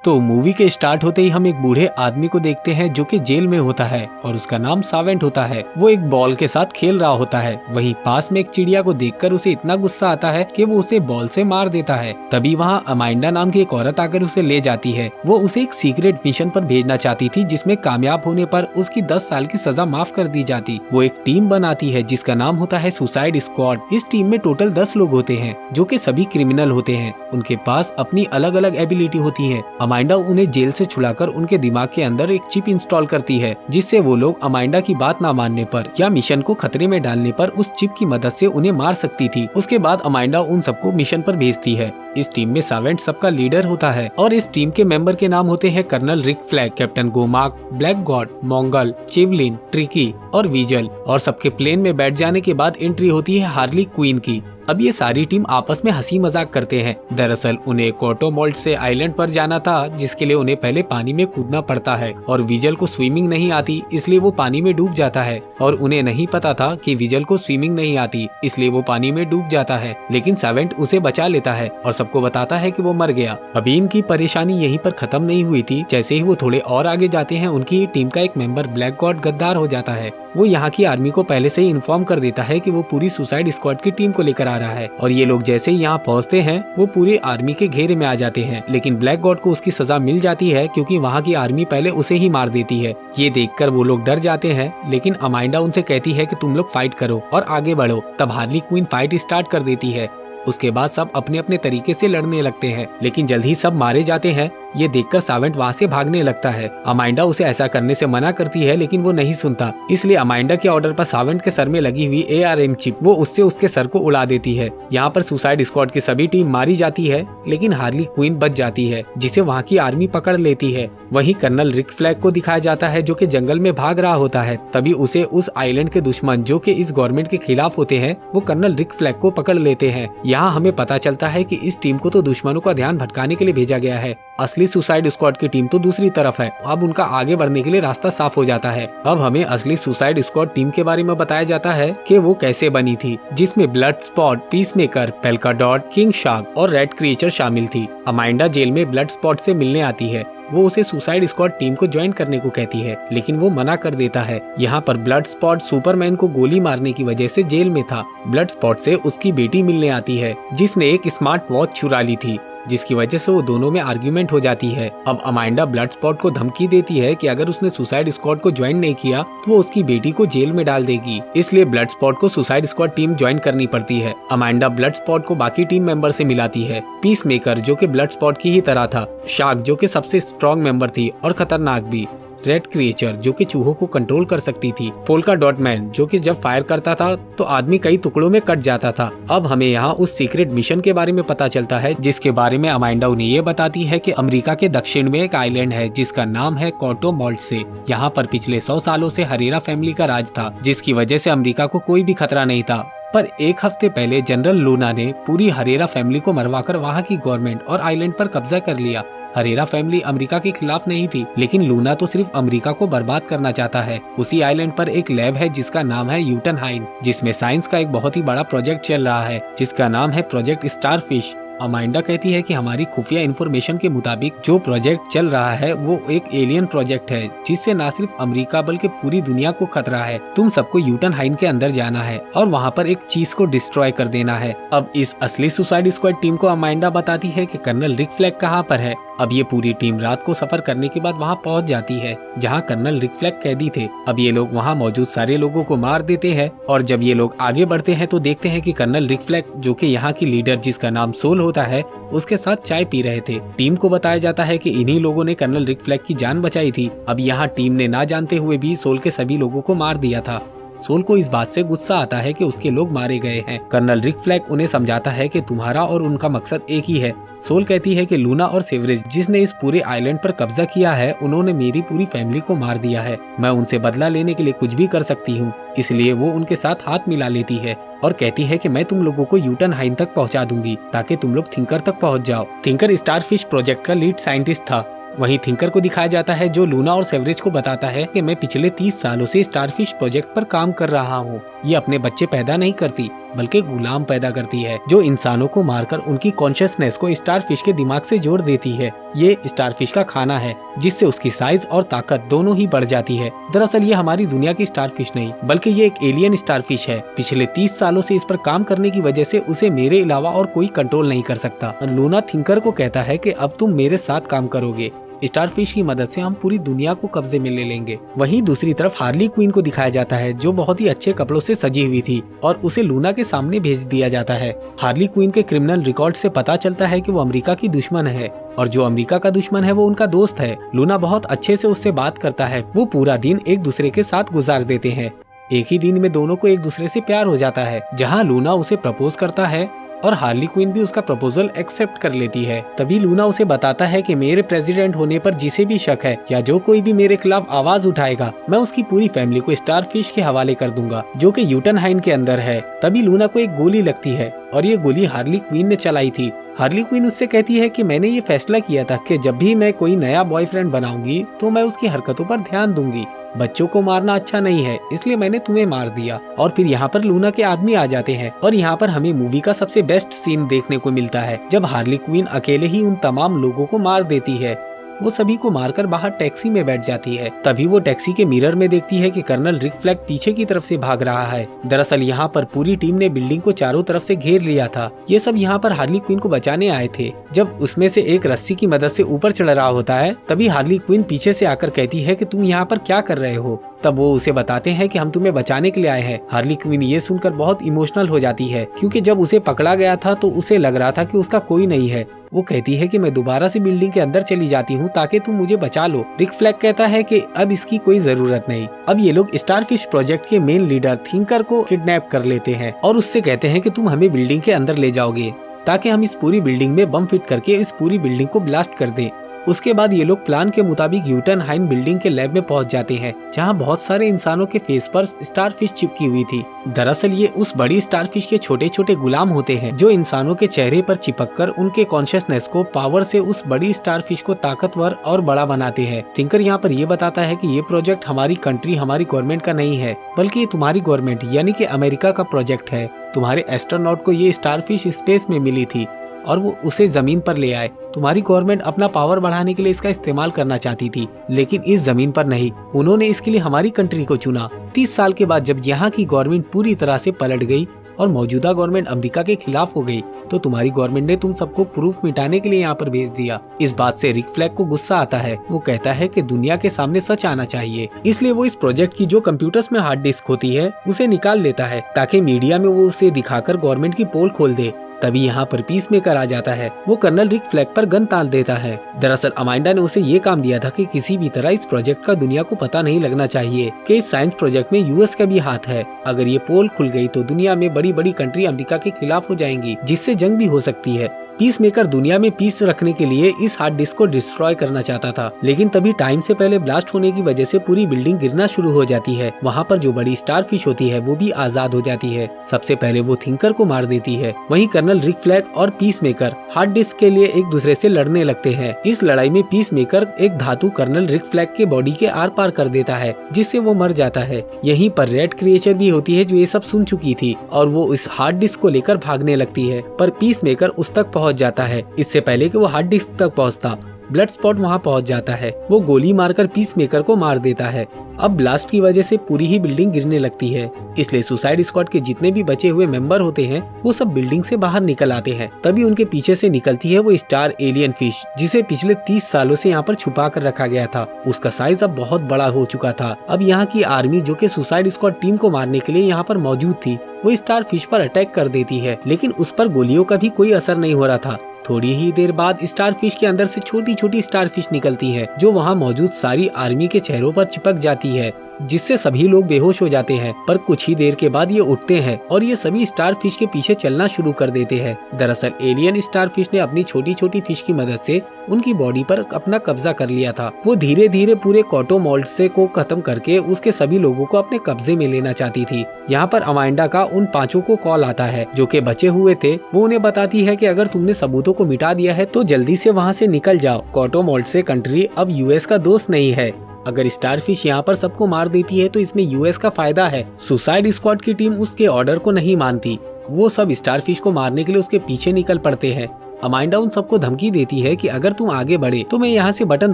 तो मूवी के स्टार्ट होते ही हम एक बूढ़े आदमी को देखते हैं जो कि जेल में होता है और उसका नाम सावेंट होता है। वो एक बॉल के साथ खेल रहा होता है। वहीं पास में एक चिड़िया को देखकर उसे इतना गुस्सा आता है कि वो उसे बॉल से मार देता है। तभी वहाँ अमांडा नाम की एक औरत आकर उसे ले जाती है। वो उसे एक सीक्रेट मिशन पर भेजना चाहती थी जिसमें कामयाब होने पर उसकी 10 साल की सजा माफ कर दी जाती। वो एक टीम बनाती है जिसका नाम होता है सुसाइड स्क्वाड। इस टीम में टोटल 10 लोग होते हैं जो कि सभी क्रिमिनल होते हैं। उनके पास अपनी अलग अलग एबिलिटी होती है। अमांडा उन्हें जेल से छुड़ाकर उनके दिमाग के अंदर एक चिप इंस्टॉल करती है जिससे वो लोग अमांडा की बात ना मानने पर या मिशन को खतरे में डालने पर उस चिप की मदद से उन्हें मार सकती थी। उसके बाद अमांडा उन सबको मिशन पर भेजती है। इस टीम में सावेंट सबका लीडर होता है और इस टीम के मेंबर के नाम होते हैं कर्नल रिक फ्लैग, कैप्टन गोमाक, Blackguard, Mongal, Javelin, Tricky और विजल। और सबके प्लेन में बैठ जाने के बाद एंट्री होती है हार्ली क्वीन की। अब ये सारी टीम आपस में हंसी मजाक करते हैं। दरअसल उन्हें कोटोमोल्ट से आइलैंड पर जाना था जिसके लिए उन्हें पहले पानी में कूदना पड़ता है और विजल को स्विमिंग नहीं आती इसलिए वो पानी में डूब जाता है। और उन्हें नहीं पता था कि विजल को स्विमिंग नहीं आती इसलिए वो पानी में डूब जाता है। लेकिन सावेंट उसे बचा लेता है और सबको बताता है कि वो मर गया। अभी इनकी परेशानी यहीं पर खत्म नहीं हुई थी। जैसे ही वो थोड़े और आगे जाते हैं उनकी टीम का एक मेंबर ब्लैक गॉड गद्दार हो जाता है। वो यहाँ की आर्मी को पहले से ही इन्फॉर्म कर देता है कि वो पूरी सुसाइड स्क्वाड की टीम को लेकर आ रहा है और ये लोग जैसे ही यहाँ पहुँचते हैं वो पूरे आर्मी के घेरे में आ जाते हैं। लेकिन ब्लैक गॉड को उसकी सजा मिल जाती है क्योंकि वहाँ की आर्मी पहले उसे ही मार देती है। ये देखकर वो लोग डर जाते हैं लेकिन अमांडा उनसे कहती है कि तुम लोग फाइट करो और आगे बढ़ो। तब हार्ली क्वीन फाइट स्टार्ट कर देती है। उसके बाद सब अपने अपने तरीके से लड़ने लगते हैं लेकिन जल्द ही सब मारे जाते हैं। ये देखकर सावेंट वहाँ से भागने लगता है। अमांडा उसे ऐसा करने से मना करती है लेकिन वो नहीं सुनता। इसलिए अमांडा के ऑर्डर पर सावेंट के सर में लगी हुई ARM चिप वो उससे उसके सर को उड़ा देती है। यहाँ पर सुसाइड स्क्वाड की सभी टीम मारी जाती है लेकिन हार्ली क्वीन बच जाती है जिसे वहाँ की आर्मी पकड़ लेती है। वहीं कर्नल रिक फ्लैग को दिखाया जाता है जो कि जंगल में भाग रहा होता है। तभी उसे उस आइलैंड के दुश्मन जो कि इस गवर्नमेंट के खिलाफ होते हैं वो कर्नल रिक फ्लैग को पकड़ लेते हैं। यहाँ हमें पता चलता है कि इस टीम को तो दुश्मनों का ध्यान भटकाने के लिए भेजा गया है। असली सुसाइड स्क्वाड की टीम तो दूसरी तरफ है। अब उनका आगे बढ़ने के लिए रास्ता साफ हो जाता है। अब हमें असली सुसाइड स्क्वाड टीम के बारे में बताया जाता है कि वो कैसे बनी थी, जिसमें Bloodsport, Peacemaker, polka dot, king shark और रेड क्रिएचर शामिल थी। अमांडा जेल में ब्लड स्पॉट से मिलने आती है। वो उसे सुसाइड स्क्वाड टीम को ज्वाइन करने को कहती है लेकिन वो मना कर देता है। यहाँ पर ब्लड स्पॉट सुपरमैन को गोली मारने की वजह से जेल में था। ब्लड स्पॉट से उसकी बेटी मिलने आती है जिसने एक स्मार्ट वॉच चुरा ली थी जिसकी वजह से वो दोनों में आर्ग्यूमेंट हो जाती है। अब अमांडा ब्लड स्पॉट को धमकी देती है कि अगर उसने सुसाइड स्क्वाड को ज्वाइन नहीं किया तो वो उसकी बेटी को जेल में डाल देगी। इसलिए ब्लड स्पॉट को सुसाइड स्क्वाड टीम ज्वाइन करनी पड़ती है। अमांडा ब्लड स्पॉट को बाकी टीम मेंबर से मिलाती है। पीस मेकर जो कि ब्लड स्पॉट की ही तरह था, शार्क जो कि सबसे स्ट्रॉन्ग मेंबर थी और खतरनाक भी, रेड क्रिएचर जो कि चूहों को कंट्रोल कर सकती थी, पोल्का डॉट मैन जो कि जब फायर करता था तो आदमी कई टुकड़ों में कट जाता था। अब हमें यहाँ उस सीक्रेट मिशन के बारे में पता चलता है जिसके बारे में अमांडा उन्हें ये बताती है कि अमेरिका के दक्षिण में एक आइलैंड है जिसका नाम है कोटोमोल्ट से। यहाँ पर पिछले 100 सालों से हरेरा फैमिली का राज था जिसकी वजह से अमेरिका को कोई भी खतरा नहीं था। पर एक हफ्ते पहले जनरल लूना ने पूरी हरेरा फैमिली को मरवाकर वहाँ की गवर्नमेंट और आइलैंड पर कब्जा कर लिया। हरेरा फैमिली अमेरिका के खिलाफ नहीं थी लेकिन लूना तो सिर्फ अमेरिका को बर्बाद करना चाहता है। उसी आइलैंड पर एक लैब है जिसका नाम है यूटनहाइम जिसमें साइंस का एक बहुत ही बड़ा प्रोजेक्ट चल रहा है जिसका नाम है प्रोजेक्ट स्टारफिश। अमांडा कहती है कि हमारी खुफिया इन्फॉर्मेशन के मुताबिक जो प्रोजेक्ट चल रहा है वो एक एलियन प्रोजेक्ट है जिससे न सिर्फ अमेरिका बल्कि पूरी दुनिया को खतरा है। तुम सबको यूटनहाइम के अंदर जाना है और वहाँ पर एक चीज को डिस्ट्रॉय कर देना है। अब इस असली सुसाइड स्क्वाड टीम को अमांडा बताती है कि कर्नल रिक फ्लैग कहाँ पर है। अब ये पूरी टीम रात को सफर करने के बाद वहाँ पहुँच जाती है जहाँ कर्नल रिक फ्लैग कैदी थे। अब ये लोग वहाँ मौजूद सारे लोगों को मार देते हैं और जब ये लोग आगे बढ़ते हैं तो देखते हैं कि कर्नल रिक फ्लैग जो कि यहाँ की लीडर जिसका नाम सोल होता है उसके साथ चाय पी रहे थे। टीम को बताया जाता है कि इन्हीं लोगों ने कर्नल रिक फ्लैग की जान बचाई थी। अब यहाँ टीम ने ना जानते हुए भी सोल के सभी लोगों को मार दिया था। सोल को इस बात से गुस्सा आता है कि उसके लोग मारे गए हैं। कर्नल रिक फ्लैग उन्हें समझाता है कि तुम्हारा और उनका मकसद एक ही है। सोल कहती है कि लूना और सेवरेज जिसने इस पूरे आइलैंड पर कब्जा किया है उन्होंने मेरी पूरी फैमिली को मार दिया है। मैं उनसे बदला लेने के लिए कुछ भी कर सकती हूँ। इसलिए वो उनके साथ हाथ मिला लेती है और कहती है कि मैं तुम लोगों को यूटनहाइम तक पहुँचा दूंगी ताकि तुम लोग थिंकर तक पहुँच जाओ। थिंकर स्टारफिश प्रोजेक्ट का लीड साइंटिस्ट था। वहीं थिंकर को दिखाया जाता है जो लूना और सेवरेज को बताता है कि मैं पिछले 30 सालों से स्टारफिश प्रोजेक्ट पर काम कर रहा हूँ। ये अपने बच्चे पैदा नहीं करती बल्कि गुलाम पैदा करती है जो इंसानों को मारकर उनकी कॉन्शियसनेस को स्टारफिश के दिमाग से जोड़ देती है। ये स्टारफिश का खाना है जिससे उसकी साइज और ताकत दोनों ही बढ़ जाती है। दरअसल ये हमारी दुनिया की स्टारफिश नहीं बल्कि ये एक एलियन स्टारफिश है। पिछले 30 सालों से इस पर काम करने की वजह से उसे मेरे अलावा और कोई कंट्रोल नहीं कर सकता। लूना थिंकर को कहता है कि अब तुम मेरे साथ काम करोगे, स्टारफिश की मदद से हम पूरी दुनिया को कब्जे में ले लेंगे। वहीं दूसरी तरफ हार्ली क्वीन को दिखाया जाता है जो बहुत ही अच्छे कपड़ों से सजी हुई थी और उसे लूना के सामने भेज दिया जाता है। हार्ली क्वीन के क्रिमिनल रिकॉर्ड से पता चलता है कि वो अमेरिका की दुश्मन है और जो अमेरिका का दुश्मन है वो उनका दोस्त है। लूना बहुत अच्छे से उससे बात करता है। वो पूरा दिन एक दूसरे के साथ गुजार देते हैं। एक ही दिन में दोनों को एक दूसरे से प्यार हो जाता है। जहाँ लूना उसे प्रपोज करता है और हार्ली क्वीन भी उसका प्रपोजल एक्सेप्ट कर लेती है। तभी लूना उसे बताता है कि मेरे प्रेसिडेंट होने पर जिसे भी शक है या जो कोई भी मेरे खिलाफ आवाज उठाएगा मैं उसकी पूरी फैमिली को स्टारफिश के हवाले कर दूंगा जो कि यूटनहाइन के अंदर है। तभी लूना को एक गोली लगती है और ये गोली हार्ली क्वीन ने चलाई थी। हार्ली क्वीन उससे कहती है कि मैंने ये फैसला किया था कि जब भी मैं कोई नया बॉयफ्रेंड बनाऊंगी तो मैं उसकी हरकतों पर ध्यान दूंगी। बच्चों को मारना अच्छा नहीं है इसलिए मैंने तुम्हें मार दिया। और फिर यहाँ पर लूना के आदमी आ जाते हैं और यहाँ पर हमें मूवी का सबसे बेस्ट सीन देखने को मिलता है जब हार्ली क्वीन अकेले ही उन तमाम लोगों को मार देती है। वो सभी को मारकर बाहर टैक्सी में बैठ जाती है। तभी वो टैक्सी के मिरर में देखती है कि कर्नल रिक फ्लैग पीछे की तरफ से भाग रहा है। दरअसल यहाँ पर पूरी टीम ने बिल्डिंग को चारों तरफ से घेर लिया था। ये सब यहाँ पर हार्ली क्वीन को बचाने आए थे। जब उसमें से एक रस्सी की मदद से ऊपर चढ़ रहा होता है तभी हार्ली क्वीन पीछे से आकर कहती है कि तुम यहाँ पर क्या कर रहे हो। तब वो उसे बताते हैं कि हम तुम्हें बचाने के लिए आए हैं। हार्ली क्वीन ये सुनकर बहुत इमोशनल हो जाती है क्योंकि जब उसे पकड़ा गया था तो उसे लग रहा था कि उसका कोई नहीं है। वो कहती है कि मैं दोबारा से बिल्डिंग के अंदर चली जाती हूँ ताकि तुम मुझे बचा लो। रिक फ्लैग कहता है कि अब इसकी कोई जरूरत नहीं। अब ये लोग स्टारफिश प्रोजेक्ट के मेन लीडर थिंकर को किडनैप कर लेते हैं और उससे कहते हैं कि तुम हमें बिल्डिंग के अंदर ले जाओगे ताकि हम इस पूरी बिल्डिंग में बम फिट करके इस पूरी बिल्डिंग को ब्लास्ट कर दें। उसके बाद ये लोग प्लान के मुताबिक यूटनहाइन बिल्डिंग के लैब में पहुंच जाते हैं जहां बहुत सारे इंसानों के फेस पर स्टारफिश चिपकी हुई थी। दरअसल ये उस बड़ी स्टारफिश के छोटे छोटे गुलाम होते हैं जो इंसानों के चेहरे पर चिपककर उनके कॉन्शियसनेस को पावर से उस बड़ी स्टारफिश को ताकतवर और बड़ा बनाते हैं। थिंकर यहाँ पर ये बताता है कि ये प्रोजेक्ट हमारी कंट्री हमारी गवर्नमेंट का नहीं है बल्कि ये तुम्हारी गवर्नमेंट यानी कि अमेरिका का प्रोजेक्ट है। तुम्हारे एस्ट्रोनॉट को ये स्टारफिश स्पेस में मिली थी और वो उसे जमीन पर ले आए। तुम्हारी गवर्नमेंट अपना पावर बढ़ाने के लिए इसका इस्तेमाल करना चाहती थी लेकिन इस जमीन पर नहीं। उन्होंने इसके लिए हमारी कंट्री को चुना। 30 साल के बाद जब यहाँ की गवर्नमेंट पूरी तरह से पलट गई और मौजूदा गवर्नमेंट अमेरिका के खिलाफ हो गई तो तुम्हारी गवर्नमेंट ने तुम सबको प्रूफ मिटाने के लिए यहाँ पर भेज दिया। इस बात से रिक फ्लैग को गुस्सा आता है। वो कहता है कि दुनिया के सामने सच आना चाहिए, इसलिए वो इस प्रोजेक्ट की जो कंप्यूटर्स में हार्ड डिस्क होती है उसे निकाल लेता है ताकि मीडिया में वो उसे दिखाकर गवर्नमेंट की पोल खोल दे। तभी यहाँ पर पीस मेकर आ जाता है। वो कर्नल रिक फ्लैग पर गन तान देता है। दरअसल अमांडा ने उसे ये काम दिया था कि किसी भी तरह इस प्रोजेक्ट का दुनिया को पता नहीं लगना चाहिए कि इस साइंस प्रोजेक्ट में यूएस का भी हाथ है। अगर ये पोल खुल गई तो दुनिया में बड़ी बड़ी कंट्री अमेरिका के खिलाफ हो जाएंगी जिससे जंग भी हो सकती है। पीस मेकर दुनिया में पीस रखने के लिए इस हार्ड डिस्क को डिस्ट्रॉय करना चाहता था लेकिन तभी टाइम से पहले ब्लास्ट होने की वजह से पूरी बिल्डिंग गिरना शुरू हो जाती है। वहाँ पर जो बड़ी स्टारफिश होती है वो भी आजाद हो जाती है। सबसे पहले वो थिंकर को मार देती है। वहीं कर्नल रिक फ्लैग और पीस मेकर हार्ड डिस्क के लिए एक दूसरे से लड़ने लगते हैं। इस लड़ाई में पीस मेकर एक धातु कर्नल रिक फ्लैग के बॉडी के आर पार कर देता है जिससे वो मर जाता है। यहीं पर रेड क्रिएचर भी होती है जो ये सब सुन चुकी थी और वो इस हार्ड डिस्क को लेकर भागने लगती है पर पीस मेकर उस तक पहुँच जाता है। इससे पहले कि वो हार्ड डिस्क तक पहुंचता ब्लड स्पॉट वहां पहुंच जाता है। वो गोली मारकर पीस मेकर को मार देता है। अब ब्लास्ट की वजह से पूरी ही बिल्डिंग गिरने लगती है इसलिए सुसाइड स्क्वाड के जितने भी बचे हुए मेंबर होते हैं वो सब बिल्डिंग से बाहर निकल आते हैं। तभी उनके पीछे से निकलती है वो स्टार एलियन फिश जिसे पिछले 30 सालों से यहाँ पर छुपा कर रखा गया था। उसका साइज अब बहुत बड़ा हो चुका था। अब यहाँ की आर्मी जो कि सुसाइड स्क्वाड टीम को मारने के लिए यहाँ पर मौजूद थी वो स्टार फिश पर अटैक कर देती है लेकिन उस पर गोलियों का भी कोई असर नहीं हो रहा था। थोड़ी ही देर बाद स्टारफिश के अंदर से छोटी छोटी स्टारफिश निकलती है जो वहाँ मौजूद सारी आर्मी के चेहरों पर चिपक जाती है जिससे सभी लोग बेहोश हो जाते हैं। पर कुछ ही देर के बाद ये उठते हैं और ये सभी स्टारफिश के पीछे चलना शुरू कर देते हैं। दरअसल एलियन स्टारफिश ने अपनी छोटी छोटी फिश की मदद से उनकी बॉडी पर अपना कब्जा कर लिया था। वो धीरे धीरे पूरे कॉटोमोल्ड से को खत्म करके उसके सभी लोगों को अपने कब्जे में लेना चाहती थी। यहाँ पर अमांडा का उन 5 को कॉल आता है जो कि बचे हुए थे। वो उन्हें बताती है कि अगर तुमने सबूतों को मिटा दिया है तो जल्दी से वहाँ से निकल जाओ। कॉटोमोल्ड से कंट्री अब यूएस का दोस्त नहीं है। अगर स्टारफिश यहाँ पर सबको मार देती है तो इसमें यूएस का फायदा है। सुसाइड स्क्वाड की टीम उसके ऑर्डर को नहीं मानती। वो सब स्टारफिश को मारने के लिए उसके पीछे निकल पड़ते हैं। अमांडा उन सबको धमकी देती है कि अगर तुम आगे बढ़े तो मैं यहाँ से बटन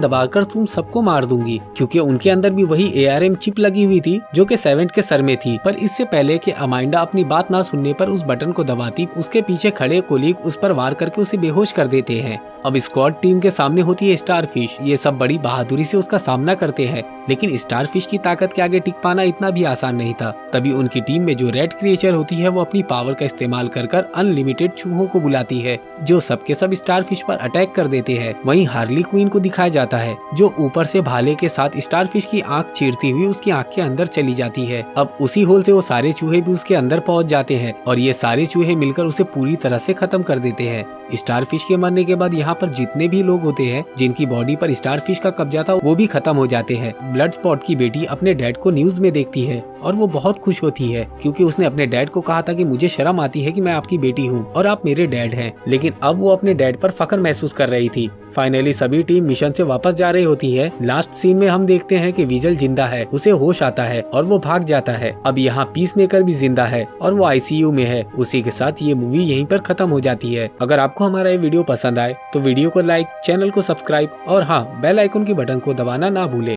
दबाकर तुम सबको मार दूंगी, क्योंकि उनके अंदर भी वही ARM चिप लगी हुई थी जो कि सेवेंट के सर में थी। पर इससे पहले कि अमांडा अपनी बात ना सुनने पर उस बटन को दबाती, उसके पीछे खड़े कोलीग उस पर वार करके उसे बेहोश कर देते हैं। अब स्क्वाड टीम के सामने होती है स्टारफिश। ये सब बड़ी बहादुरी से उसका सामना करते हैं, लेकिन स्टारफिश की ताकत के आगे टिक पाना इतना भी आसान नहीं था। तभी उनकी टीम में जो रेड क्रिएचर होती है वो अपनी पावर का इस्तेमाल कर अनलिमिटेड चूहों को बुलाती है जो सबके सब स्टारफिश पर अटैक कर देते हैं। वहीं हार्ली क्वीन को दिखाया जाता है जो ऊपर से भाले के साथ स्टारफिश की आंख चीरती हुई उसकी आंख के अंदर चली जाती है। अब उसी होल से वो सारे चूहे भी उसके अंदर पहुंच जाते हैं और ये सारे चूहे मिलकर उसे पूरी तरह से खत्म कर देते हैं। स्टारफिश के मरने के बाद यहाँ पर जितने भी लोग होते हैं जिनकी बॉडी पर स्टारफिश का कब्जा था वो भी खत्म हो जाते हैं। ब्लड स्पॉट की बेटी अपने डैड को न्यूज में देखती है और वो बहुत खुश होती है, क्योंकि उसने अपने डैड को कहा था कि मुझे शर्म आती है कि मैं आपकी बेटी हूँ और आप मेरे डैड हैं, लेकिन अब वो अपने डैड पर फख्र महसूस कर रही थी। फाइनली सभी टीम मिशन से वापस जा रही होती है। लास्ट सीन में हम देखते हैं कि विजल जिंदा है, उसे होश आता है और वो भाग जाता है। अब यहाँ पीसमेकर भी जिंदा है और वो ICU में है। उसी के साथ ये मूवी यहीं पर खत्म हो जाती है। अगर आपको हमारा ये वीडियो पसंद आए तो वीडियो को लाइक, चैनल को सब्सक्राइब और हाँ, बेल आइकन की बटन को दबाना ना भूले।